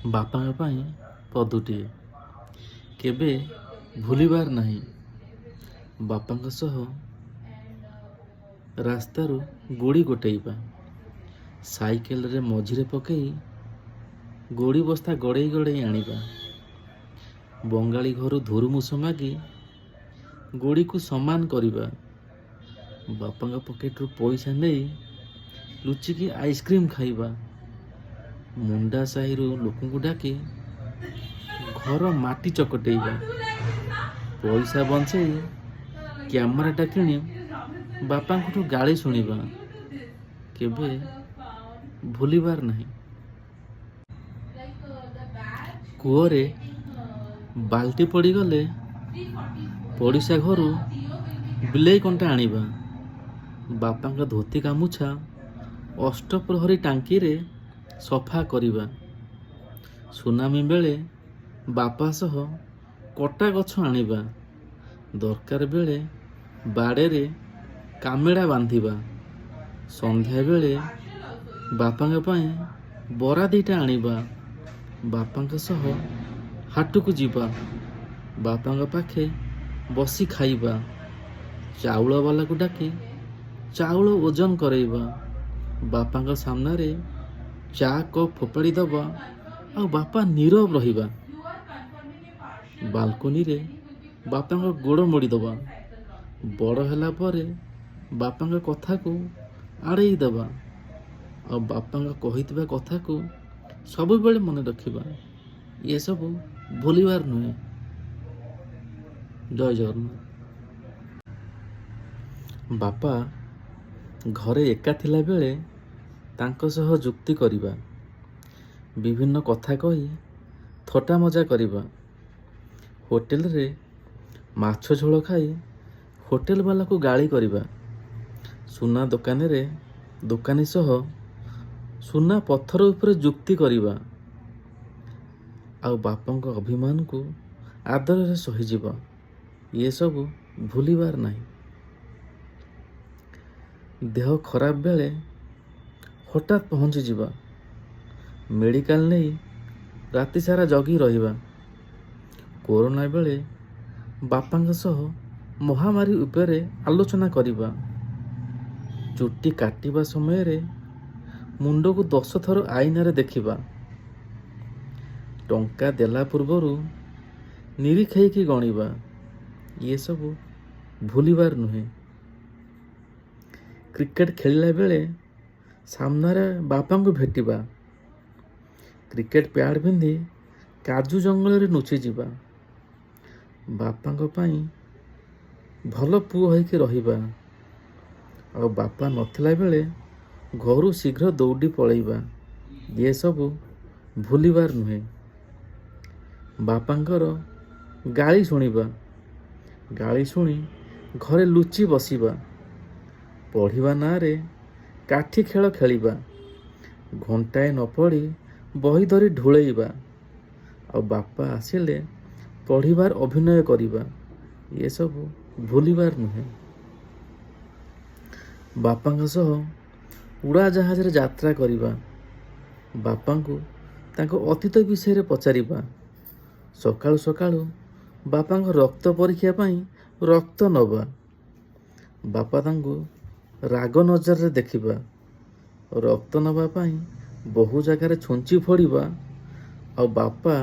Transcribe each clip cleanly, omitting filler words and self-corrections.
ବାପାଙ୍କ ପାଇଁ ପଦୁଟିଏ କେବେ ଭୁଲିବାର ନାହିଁ। ବାପାଙ୍କ ସହ ରାସ୍ତାରୁ ଗୋଡ଼ି ଗୋଟେଇବା, ସାଇକେଲରେ ମଝିରେ ପକେଇ ଗୋଡ଼ି ବସ୍ତା ଗଡ଼େଇ ଗଡ଼େଇ ଆଣିବା, ବଙ୍ଗାଳୀ ଘରୁ ଧୁରୁମୁଷ ମାଗି ଗୋଡ଼ିକୁ ସମାନ କରିବା, ବାପାଙ୍କ ପକେଟରୁ ପଇସା ନେଇ ଲୁଚିକି ଆଇସ୍କ୍ରିମ୍ ଖାଇବା, ମୁଣ୍ଡା ସାହିରୁ ଲୋକଙ୍କୁ ଡାକି ଘର ମାଟି ଚକଟେଇବା, ପଇସା ବଞ୍ଚେଇ କ୍ୟାମେରାଟା କିଣି ବାପାଙ୍କଠୁ ଗାଳି ଶୁଣିବା କେବେ ଭୁଲିବାର ନାହିଁ। କୂଅରେ ବାଲ୍ଟି ପଡ଼ିଗଲେ ପଡ଼ିଶା ଘରୁ ବିଲେଇ କଣ୍ଟା ଆଣିବା, ବାପାଙ୍କ ଧୋତି ଗାମୁଛା ଅଷ୍ଟପ୍ରହରୀ ଟାଙ୍କିରେ ସଫା କରିବା, ସୁନାମି ବେଳେ ବାପା ସହ କଟା ଗଛ ଆଣିବା, ଦରକାର ବେଳେ ବାଡ଼ରେ କାମେଡ଼ା ବାନ୍ଧିବା, ସନ୍ଧ୍ୟାବେଳେ ବାପାଙ୍କ ପାଇଁ ବରା ଦିଟା ଆଣିବା, ବାପାଙ୍କ ସହ ହାଟକୁ ଯିବା, ବାପାଙ୍କ ପାଖେ ବସି ଖାଇବା, ଚାଉଳବାଲାକୁ ଡାକି ଚାଉଳ ଓଜନ କରେଇବା, ବାପାଙ୍କ ସାମ୍ନାରେ ଚା କପ୍ ଫୋପାଡ଼ି ଦେବା ଆଉ ବାପା ନୀରବ ରହିବା, ବାଲକୋନିରେ ବାପାଙ୍କ ଗୋଡ଼ ମୋଡ଼ିଦେବା, ବଡ଼ ହେଲା ପରେ ବାପାଙ୍କ କଥାକୁ ଆଡ଼େଇ ଦେବା ଆଉ ବାପାଙ୍କ କହିଥିବା କଥାକୁ ସବୁବେଳେ ମନେ ରଖିବା, ଏସବୁ ଭୁଲିବାର ନୁହେଁ। ଜୟ ଜଗନ୍ନାଥ। ବାପା ଘରେ ଏକା ଥିଲାବେଳେ ତାଙ୍କ ସହ ଯୁକ୍ତି କରିବା, ବିଭିନ୍ନ କଥା କହି ଥଟ୍ଟା ମଜା କରିବା, ହୋଟେଲରେ ମାଛ ଝୋଳ ଖାଇ ହୋଟେଲବାଲାକୁ ଗାଳି କରିବା, ସୁନା ଦୋକାନରେ ଦୋକାନୀ ସହ ସୁନା ପଥର ଉପରେ ଯୁକ୍ତି କରିବା ଆଉ ବାପାଙ୍କ ଅଭିମାନକୁ ଆଦରରେ ସହିଯିବା, ଏସବୁ ଭୁଲିବାର ନାହିଁ। ଦେହ ଖରାପ ବେଳେ ହଠାତ୍ ପହଞ୍ଚିଯିବା, ମେଡ଼ିକାଲ ନେଇ ରାତି ସାରା ଜଗି ରହିବା, କରୋନା ବେଳେ ବାପାଙ୍କ ସହ ମହାମାରୀ ଉପରେ ଆଲୋଚନା କରିବା, ଚୁଟି କାଟିବା ସମୟରେ ମୁଣ୍ଡକୁ 10 ଥର ଆଇନାରେ ଦେଖିବା, ଟଙ୍କା ଦେଲା ପୂର୍ବରୁ ନିରିଖେଇକି ଗଣିବା, ଏସବୁ ଭୁଲିବାର ନୁହେଁ। କ୍ରିକେଟ ଖେଳିଲା ବେଳେ ସାମ୍ନାରେ ବାପାଙ୍କୁ ଭେଟିବା, କ୍ରିକେଟ ପ୍ୟାଡ୍ ପିନ୍ଧି କାଜୁ ଜଙ୍ଗଲରେ ଲୁଚିଯିବା, ବାପାଙ୍କ ପାଇଁ ଭଲ ପୁଅ ହେଇକି ରହିବା ଆଉ ବାପା ନଥିଲା ବେଳେ ଘରୁ ଶୀଘ୍ର ଦୌଡ଼ି ପଳେଇବା, ଏସବୁ ଭୁଲିବାର ନୁହେଁ। ବାପାଙ୍କର ଗାଳି ଶୁଣିବା, ଗାଳି ଶୁଣି ଘରେ ଲୁଚି ବସିବା, ପଢ଼ିବା ନାଁରେ କାଠି ଖେଳ ଖେଳିବା, ଘଣ୍ଟାଏ ନ ପଢ଼ି ବହି ଧରି ଢୁଳେଇବା ଆଉ ବାପା ଆସିଲେ ପଢ଼ିବାର ଅଭିନୟ କରିବା, ଏସବୁ ଭୁଲିବାର ନୁହେଁ। ବାପାଙ୍କ ସହ ଉଡ଼ାଜାହାଜରେ ଯାତ୍ରା କରିବା, ବାପାଙ୍କୁ ତାଙ୍କ ଅତୀତ ବିଷୟରେ ପଚାରିବା, ସକାଳୁ ସକାଳୁ ବାପାଙ୍କ ରକ୍ତ ପରୀକ୍ଷା ପାଇଁ ରକ୍ତ ନେବା, ବାପା ତାଙ୍କୁ ରାଗ ନଜରରେ ଦେଖିବା, ରକ୍ତ ନେବା ପାଇଁ ବହୁ ଜାଗାରେ ଛୁଞ୍ଚି ଫୋଡ଼ିବା ଆଉ ବାପା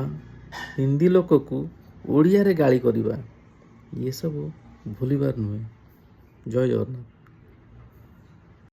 ହିନ୍ଦୀ ଲୋକକୁ ଓଡ଼ିଆରେ ଗାଳି କରିବା, ଏସବୁ ଭୁଲିବାର ନୁହେଁ। ଜୟ ଜଗନ୍ନାଥ।